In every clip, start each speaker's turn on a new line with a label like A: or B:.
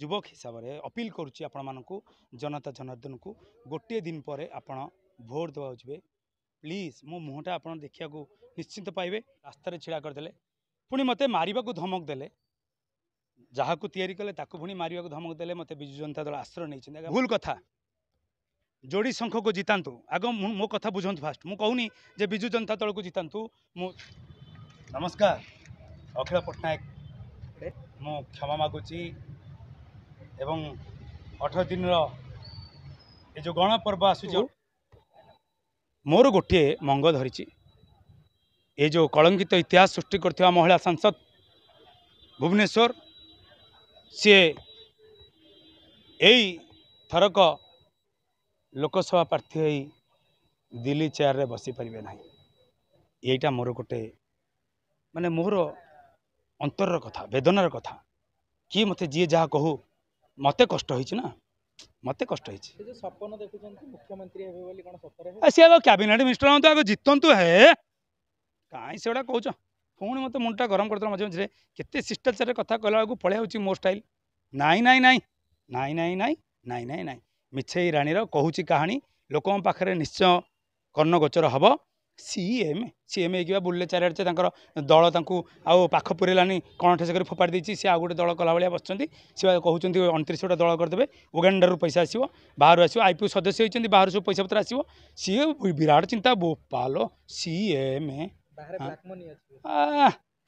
A: युवक हिसाब से अपील करुच्ची आपण मानक जनता जनार्दन को गोटे दिन पर आपण भोट देवा जी प्लीज मो मुहटा आप देखा निश्चिंत पाइबे। रास्तार छिड़ा करदे पुणी मत मारे धमक देले जहाँ को तैयारी कले पुणी मारे धमक देले मत विजु जनता दल आश्रय नहीं भूल कथा जोड़ी शंख को जितातु आग मो कथा बुझु फास्ट मु कहूनी जे विजु जनता दल को जितातु मु नमस्कार अखिल पट्टनायक मु क्षमा मागुची एवं 18 दिन ये जो गण पर्व आसु मोर गोटे मंग धरी ये जो कलंकित इतिहास सृष्टि करथिबा महिला सांसद भुवनेश्वर सी यही थरक लोकसभा प्रार्थी दिल्ली चेयर रे बसी पारिबे नाही। यहीटा मोर गोटे माने मोर अंतर कथा वेदनार कथा कि मते जी जहाँ कहू मते कष्ट होइछि ना मते कष्ट होइछि।
B: सपन देखुछन्ती मुख्यमंत्री हेबे बोली कोन सतरे
A: सी कैबिनेट मिनिस्टर हम आगे जितंतु है कहीं से कौच पुणी मत मुंडा गरम कर मझे मझे केते शिष्टाचार कथा कहला पलि आउची मो स्टाइल नाई नाई नाई नाई नाई नाई नाई नाई नाई मिछे राणी कहूची कहानी लोक पाखे निश्चय कर्णगोचर हम सीएम सीएम होगा बुले चारिड़े दल आउ पाख पुरेलानी कण ठेस कर फोपाड़ी देती सी आउ गोटे दल कला भाया बस सी कहते 29टा दल करदे उगांडारू पैसा आसो बाहर आसो आईपीओ सदस्य होती बाहर सब पैसा पत्र आसो सी विराट चिंता बोपाल सीएम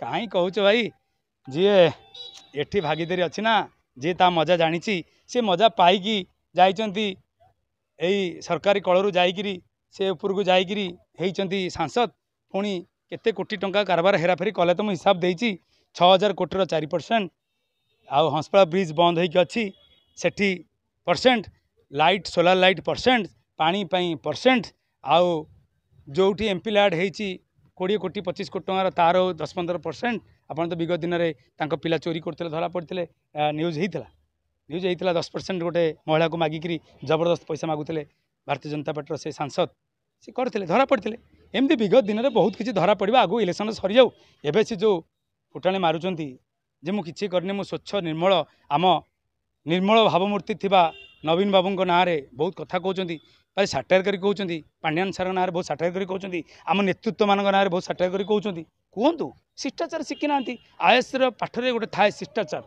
A: कहीं कहूच भाई जी एठी भागीदारी अच्छी ना जी ता मजा जानी सी मजा पाई जाइंती सरकारी कलू जाकरी से उपरकू जाकरी सांसद पुणी केते कोटी टंका कारबार हेराफेरी कले तो मुझे हिसाब देती 6000 कोटी 4% आउ हंसपाड़ा ब्रिज बंद होती सेठी percent light solar light percent पानी पाई परसेंट आउ जोटी एमपी लैड होती 20 कोटी 25 कोटी टंकार तार 10-15% आपन तो विगत दिन में पिला चोरी करते धरा पड़ते न्यूज होता 10% गोटे महिला को मागिकी जबरदस्त पैसा मागुले भारतीय जनता पार्टी से सांसद सी करते धरा पड़ते एमती विगत दिन में बहुत किसी धरा पड़ा आगु इलेक्शन सरी जाऊ एवं सी जो फुटाणी मारुंट जे मुझे करनी मु स्वच्छ निर्मल आम निर्मल भावमूर्ति थिबा नवीन बाबू ना बहुत कथा कहते भाई साटायर कर कहते पांड्यान सार ना बहुत साटायर कर कहते आम नेतृत्व मान ना बहुत साटायर कर कहते कहतु शिष्टाचार शिखी ना आईएएस पाठरे गोटे थाए शिष्टाचार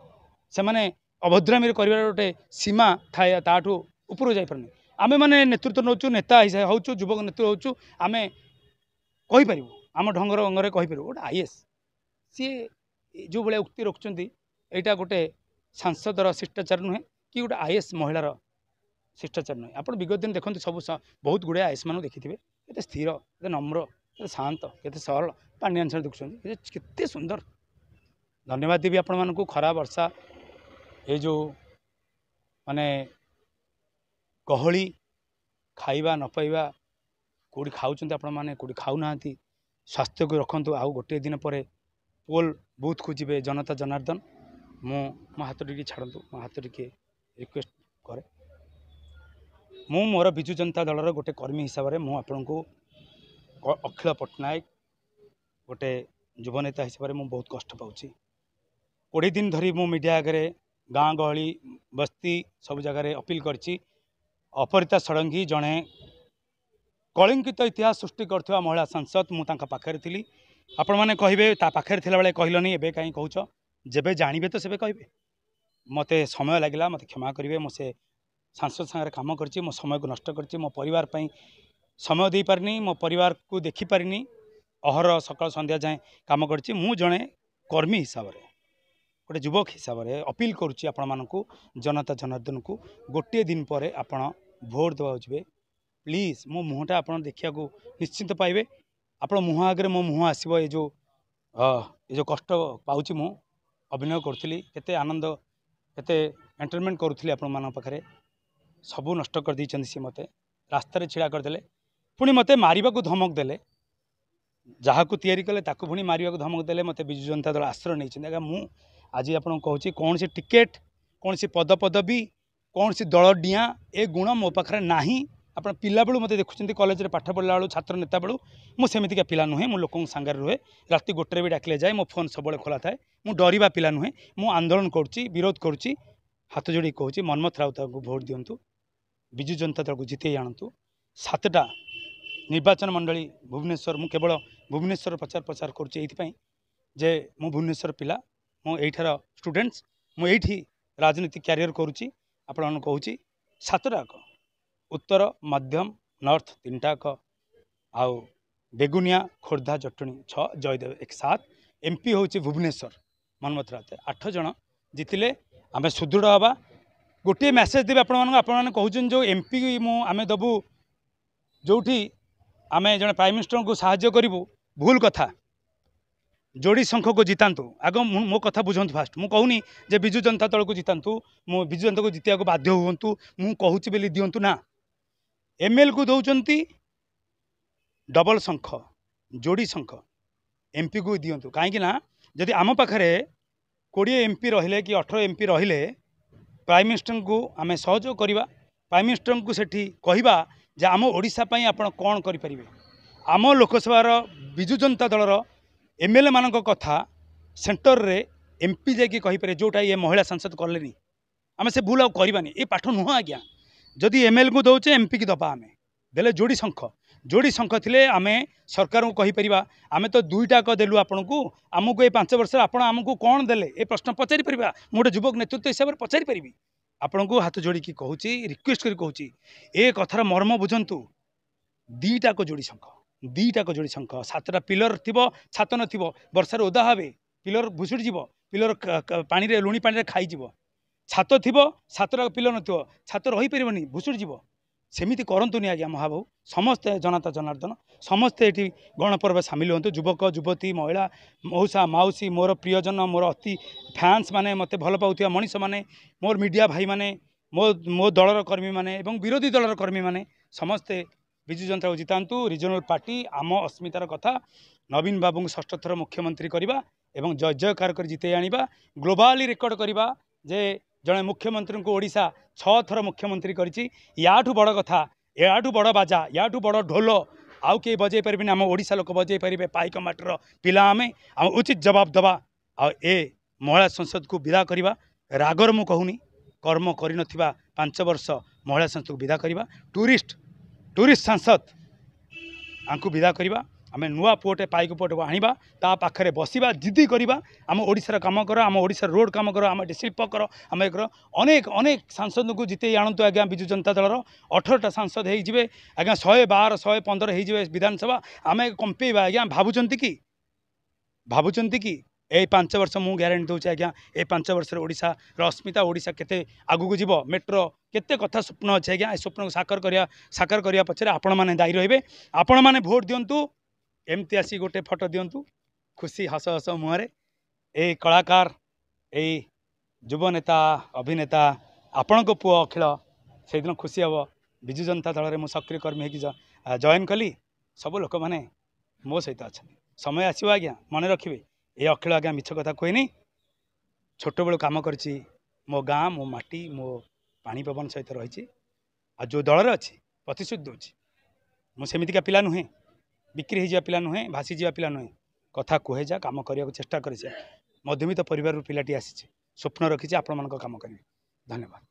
A: से अभद्रामी कर गोटे सीमा थाए ताठू ऊपर जापारे आम मैंने नेतृत्व नौचु नेता हूँ युवक नेतृत्व होचु आम कहीपर आम ढंगर अंगरे कहीपर गोटे आईएएस सी जो भाया उक्ति रखुच्च यहाँ गोटे सांसदर शिष्टाचार नुहे कि गोटे आईएएस महिलार शिष्टाचार नुहे आप विगत दिन देखते सब बहुत गुड़े आईएएस मान देखिथे ये स्थिर ये नम्र ये शांत के सरल पांड्यान सर देखुं के सुंदर धन्यवाद देवी आपण मानक खरा वर्षा ये जो माने गहली खाइबा न पाइबा कौटी खाऊँ आपण मैंने कौटी खाऊना स्वास्थ्य को रखु आउ गोटे दिन पर पोल बूथ को जी जनता जनार्दन मो हाथ टी छाड़ू मो हाथ टी रिक्वेस्ट करे मु मोर विजु जनता दलर गोटे कर्मी हिसाब से मुझे आपण को अखिल पट्टनायक गोटे युवनेता हिसाब से बहुत कष्ट पाऊँगी 20 दिन धरी मो मीडिया आगे गाँ गहली बस्ती सब जगार अपील करची अपरिता षडंगी जड़े कलंकित इतिहास सृष्टि करथिबा महिला सांसद मु तांका पाखरे थिली आपण माने कहिबे ता पाखरे थिला बेले कहलनी एबे काई कहूछ जेबे जानिबे तो सेबे कहबे मते समय लागिला मते क्षमा करिवे मो से सांसद संगे काम करची मो समय को नष्ट करची मो परिवार पई समय दे पारनी मो परिवार को देखि पारनी अहर सकाळ संध्या जाए काम करची मु जणे कर्मी हिसाब रे गोटे युवक हिसाब से अपील करुच्ची आपण मानक जनता जनार्दन को गोटे दिन पर आपण भोट देवा जी प्लीज मो मुहटा आप देखा निश्चिंत पाइबे आपण मुह आगे मो मुह आसो ये जो कष्ट पाऊँ मु अभिनय करी केते आनंद केते एंटरटेनमेंट करुली आपण मान पाखे सबू नष्ट कर दी सी मत रास्तार छिड़ा करदे पुणी मत मारे धमक देले जहाँ को तैयारी कले पुणी मारे धमक देले मत विजु जनता दल आश्रय नहीं आगे मु आज आपको कहूँ कौन सी टिकेट कौन सी पद पदवी कौन सी दल डिया ए गुण मो पाखे ना आप पिला बेलू मत देखुं कॉलेज में पाठ पढ़ला बेलू छात्र नेता बेलू मुझेमतिका पिला नुहे मु लोक सांगे रुहे राति गोटे भी डाकिले जाए मो फोन सब खोला थाए मु डरवा पिला नुहे मु आंदोलन करुच्ची विरोध करुच्ची हाथ जोड़ी कहूँ मनमथ राउत को भोट दिंतु विजु जनता दल को जिते आणतु 7टा निर्वाचन मंडली भुवनेश्वर मु केवल भुवनेश्वर प्रचार प्रचार करुँचे जे मु भुवनेश्वर पिला मु एठार स्टूडेंट्स मु एठी राजनीति कैरियर करुँची आपण कहूँ 7टा उत्तर मध्यम नॉर्थ 3टाक आउ बेगुनिया खोर्धा जटणी 6 जयदेव 1 एमपी हूँ भुवनेश्वर मनमथ राउत 8 जन जितिले आम सुदृढ़ हवा गोटे मेसेज देवे आपने कहते जो एमपी आम दबू जो आम जड़े प्राइम मिनिस्टर को साहाय्य करूँ भूल कथा जोड़ी संख को जितांतु आग मो कथा बुझंतु फास्ट मु कहूनी जे विजु जनता दल को जितांतु मु विजु जनता को जितिया को बाध्य हुंतु मु कहूची बेली दियंतु ना एमएल को दौरान डबल संख जोड़ी संख एमपी को दियंतु कहीं ना जदि आम पाखरे 20 एमपी रहिले कि 18 एमपी रहिले प्राइम मिनिस्टर को आम सहयोग करवा प्राइम मिनिस्टर को सेठी कहवा जे आम ओडिशा पई आपण कौन करें आम लोकसभार विजु जनता दलर एमएलए मान कथा सेंटर रे एमपी जाकि कहीपर जोटा ये महिला सांसद कले आम से भूल आनी ये पाठ नुह आज्ञा जदि एमएलए को दौचे एमपी की दबा आम देले जोड़ी संख थिले आम सरकार को कहीपर आम तो 2टाक देलु आपन को आमको ये 5 वर्ष आपण आमको कौन देले ये प्रश्न पचारि पारिबा मु गोटे युवक नेतृत्व हिसाब से पचारि पारिबी आपण को हाथ जोड़ी कहूँ रिक्वेस्ट कर कहूँ ए कथार मर्म बुझंतु 2टाक जोड़ी संख 7टा पिलर थी छात न वर्षार ओदा हे पिलर भुशुड़ी पिलर पानी रे लुणी पानी रे खाई छात थी 7टा पिलर न छात रही पारनी भुशुड़ी सेमिति करंतुनी आज्ञा महाबाबू समस्ते जनता जनार्दन समस्ते ये गणपर्व सामिल हूँ युवक युवती महिला मौसा माउसी मोर प्रियजन मोर अति फैंस माने मते भल पाउथिया मनीष माने मोर मीडिया भाई माने मो दलर कर्मी माने एवं विरोधी दलर कर्मी माने समस्ते विजु जनता को जितांतु रिजनल पार्टी आम अस्मितार कथा नवीन बाबू को 6ठ थर मुख्यमंत्री करवा एवं जय जयकार कर जिते आनिबा ग्लोबाली रेकर्ड करवा जे जड़े मुख्यमंत्री को ओडिशा 6 थर मुख्यमंत्री करिछि याठू बड़ कथा याठू बड़ बाजा याठू बड़ ढोल आउ के बजे पारे आम ओडिशा लोक बजे पारे पाइक माटर पिला आम उचित जवाब दबा आ महिला संसद को विदा करवा रागर मु कहूनी कर्म कर 5 वर्ष महिला संसद को विदा करवा टूरिस्ट सांसद आंकु विदा करवा आम नुआ पुटे पाइक पुट को आनिबा ता पाखरे बसिबा जिद्दी करवा आम ओडिशार काम कर आम ओडिशार रोड काम कर आम शिल्प कर आम अनेक अनेक सांसद को जिते आणतु आज्ञा विजु जनता दलर 18टा सांसद हो आज्ञा 112 115 हो विधानसभा आम कंपेबा आज्ञा भावुंट कि ए 5 वर्ष मु ग्यारंटी दूचे आज्ञा ए 5 वर्ष ओडिशा अस्मिता ओडिशा केते आगु को जीवो मेट्रो केते कथा स्वप्न अच्छे आज्ञा ए स्वप्न को साकार करिया पछरे आपण माने दायी रहिबे आपण माने भोट दियंतु एमती आसी गोटे फोटो दियंतु खुशी हस हस मुहरे ए कलाकार ए युव नेता अभिनेता आपण को पुओ अखिल से दिन खुशी हम विजु जनता दल में सक्रिय कर्मी होगी जॉइन कली सब लोक मैंने मो सहित अच्छा समय आसो आज्ञा मन रखिए ये अखिल आज्ञा मिछ कथा कहनी छोट बेलू कम कर मो गाँ मो माटी मो पानी पवन सहित रही जो दल अच्छी प्रतिश्रुति दूची मुझेमिका पिला नुहे बिक्री हो पिला नुहे भासी जा पिला नुहे कथा कहे जा कम करने चेष्टा कर मध्यमित परिवार पिलाटी आसी स्वप्न रखी आपण मान कम करेंगे धन्यवाद।